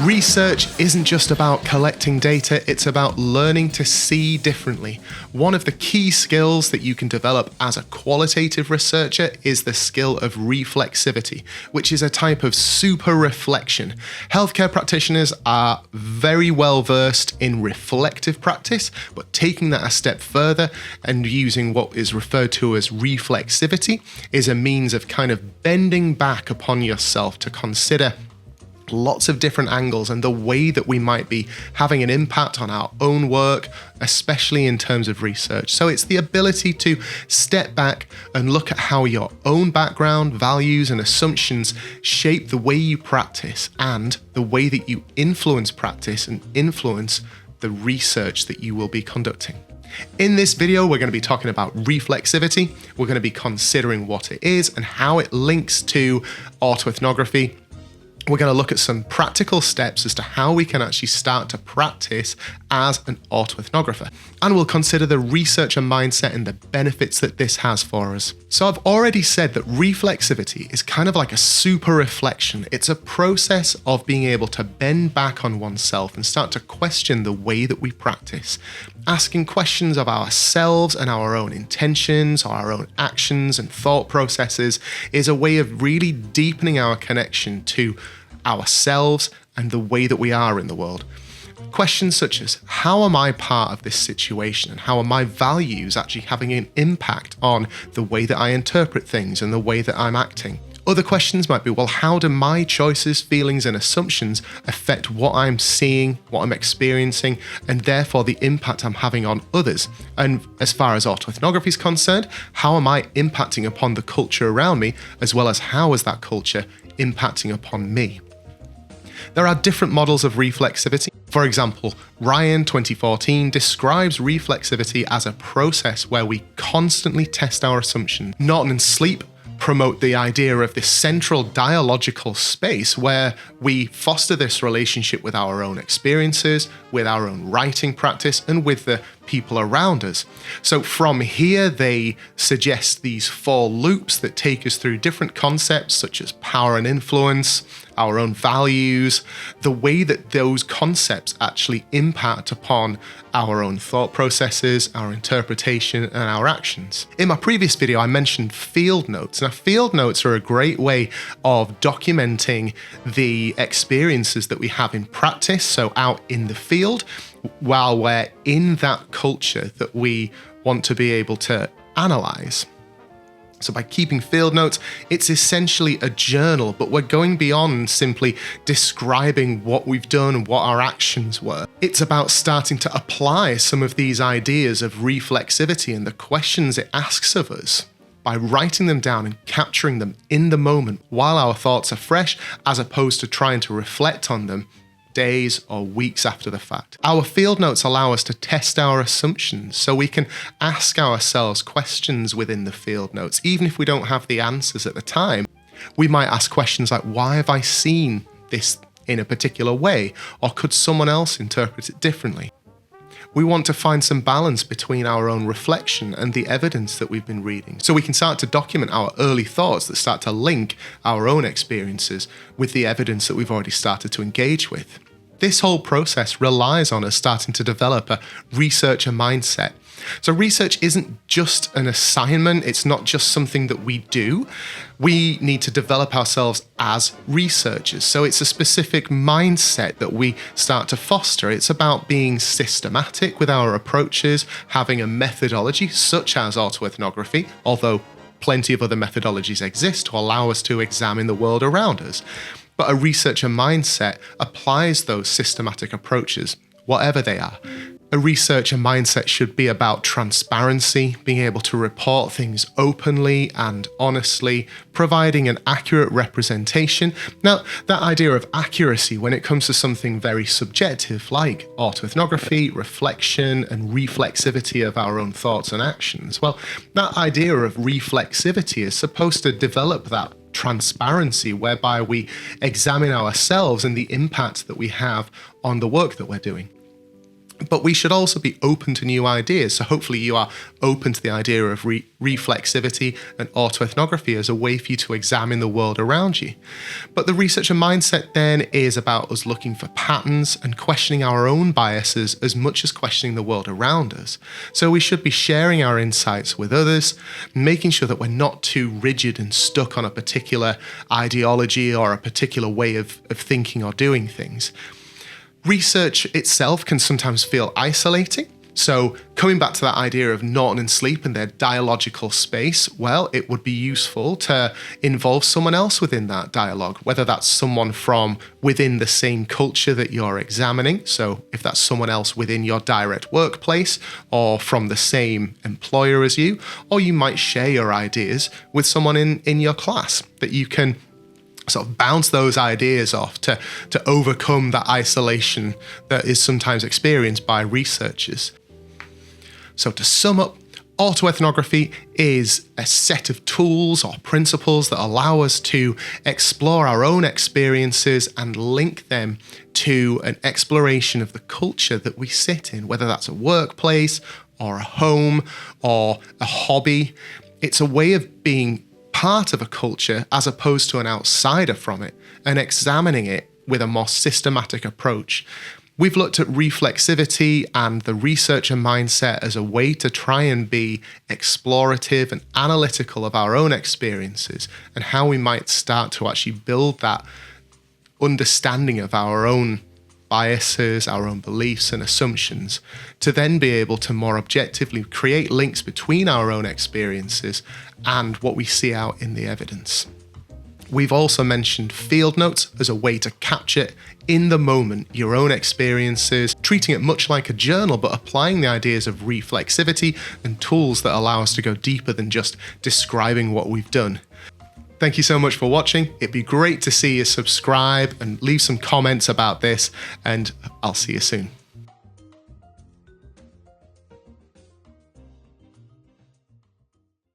Research isn't just about collecting data, it's about learning to see differently. One of the key skills that you can develop as a qualitative researcher is the skill of reflexivity, which is a type of super reflection. Healthcare practitioners are very well versed in reflective practice, but taking that a step further and using what is referred to as reflexivity is a means of kind of bending back upon yourself to consider lots of different angles and the way that we might be having an impact on our own work, especially in terms of research. So it's the ability to step back and look at how your own background, values, and assumptions shape the way you practice and the way that you influence practice and influence the research that you will be conducting. In this video, we're going to be talking about reflexivity. We're going to be considering what it is and how it links to autoethnography. We're going to look at some practical steps as to how we can actually start to practice as an autoethnographer. And we'll consider the researcher mindset and the benefits that this has for us. So I've already said that reflexivity is kind of like a super reflection. It's a process of being able to bend back on oneself and start to question the way that we practice. Asking questions of ourselves and our own intentions, our own actions and thought processes is a way of really deepening our connection to ourselves and the way that we are in the world. Questions such as, how am I part of this situation and how are my values actually having an impact on the way that I interpret things and the way that I'm acting? Other questions might be, well, how do my choices, feelings, and assumptions affect what I'm seeing, what I'm experiencing, and therefore the impact I'm having on others? And as far as autoethnography is concerned, how am I impacting upon the culture around me, as well as how is that culture impacting upon me? There are different models of reflexivity. For example, Ryan 2014 describes reflexivity as a process where we constantly test our assumptions. Norton and Sleep promote the idea of this central dialogical space where we foster this relationship with our own experiences, with our own writing practice, and with the people around us. So from here, they suggest these 4 loops that take us through different concepts such as power and influence, our own values, the way that those concepts actually impact upon our own thought processes, our interpretation, and our actions. In my previous video, I mentioned field notes. Now, field notes are a great way of documenting the experiences that we have in practice, so out in the field, while we're in that culture that we want to be able to analyze. So by keeping field notes, it's essentially a journal, but we're going beyond simply describing what we've done and what our actions were. It's about starting to apply some of these ideas of reflexivity and the questions it asks of us by writing them down and capturing them in the moment while our thoughts are fresh, as opposed to trying to reflect on them days or weeks after the fact. Our field notes allow us to test our assumptions, so we can ask ourselves questions within the field notes, even if we don't have the answers at the time. We might ask questions like, why have I seen this in a particular way? Or could someone else interpret it differently? We want to find some balance between our own reflection and the evidence that we've been reading, so we can start to document our early thoughts that start to link our own experiences with the evidence that we've already started to engage with. This whole process relies on us starting to develop a researcher mindset. So research isn't just an assignment, it's not just something that we do. We need to develop ourselves as researchers. So it's a specific mindset that we start to foster. It's about being systematic with our approaches, having a methodology such as autoethnography, although plenty of other methodologies exist to allow us to examine the world around us. But a researcher mindset applies those systematic approaches, whatever they are. A researcher mindset should be about transparency, being able to report things openly and honestly, providing an accurate representation. Now, that idea of accuracy when it comes to something very subjective like autoethnography, reflection, and reflexivity of our own thoughts and actions, well, that idea of reflexivity is supposed to develop that transparency whereby we examine ourselves and the impact that we have on the work that we're doing. But we should also be open to new ideas. So hopefully you are open to the idea of reflexivity and autoethnography as a way for you to examine the world around you. But the researcher mindset then is about us looking for patterns and questioning our own biases as much as questioning the world around us. So we should be sharing our insights with others, making sure that we're not too rigid and stuck on a particular ideology or a particular way of thinking or doing things. Research itself can sometimes feel isolating. So coming back to that idea of Norton and Sleep and their dialogical space, well, it would be useful to involve someone else within that dialogue, whether that's someone from within the same culture that you're examining. So if that's someone else within your direct workplace or from the same employer as you, or you might share your ideas with someone in your class that you can sort of bounce those ideas off to overcome that isolation that is sometimes experienced by researchers. So to sum up, autoethnography is a set of tools or principles that allow us to explore our own experiences and link them to an exploration of the culture that we sit in, whether that's a workplace or a home or a hobby. It's a way of being part of a culture as opposed to an outsider from it and examining it with a more systematic approach. We've looked at reflexivity and the researcher mindset as a way to try and be explorative and analytical of our own experiences and how we might start to actually build that understanding of our own biases, our own beliefs and assumptions, to then be able to more objectively create links between our own experiences and what we see out in the evidence. We've also mentioned field notes as a way to capture in the moment your own experiences, treating it much like a journal, but applying the ideas of reflexivity and tools that allow us to go deeper than just describing what we've done. Thank you so much for watching. It'd be great to see you subscribe and leave some comments about this, and I'll see you soon.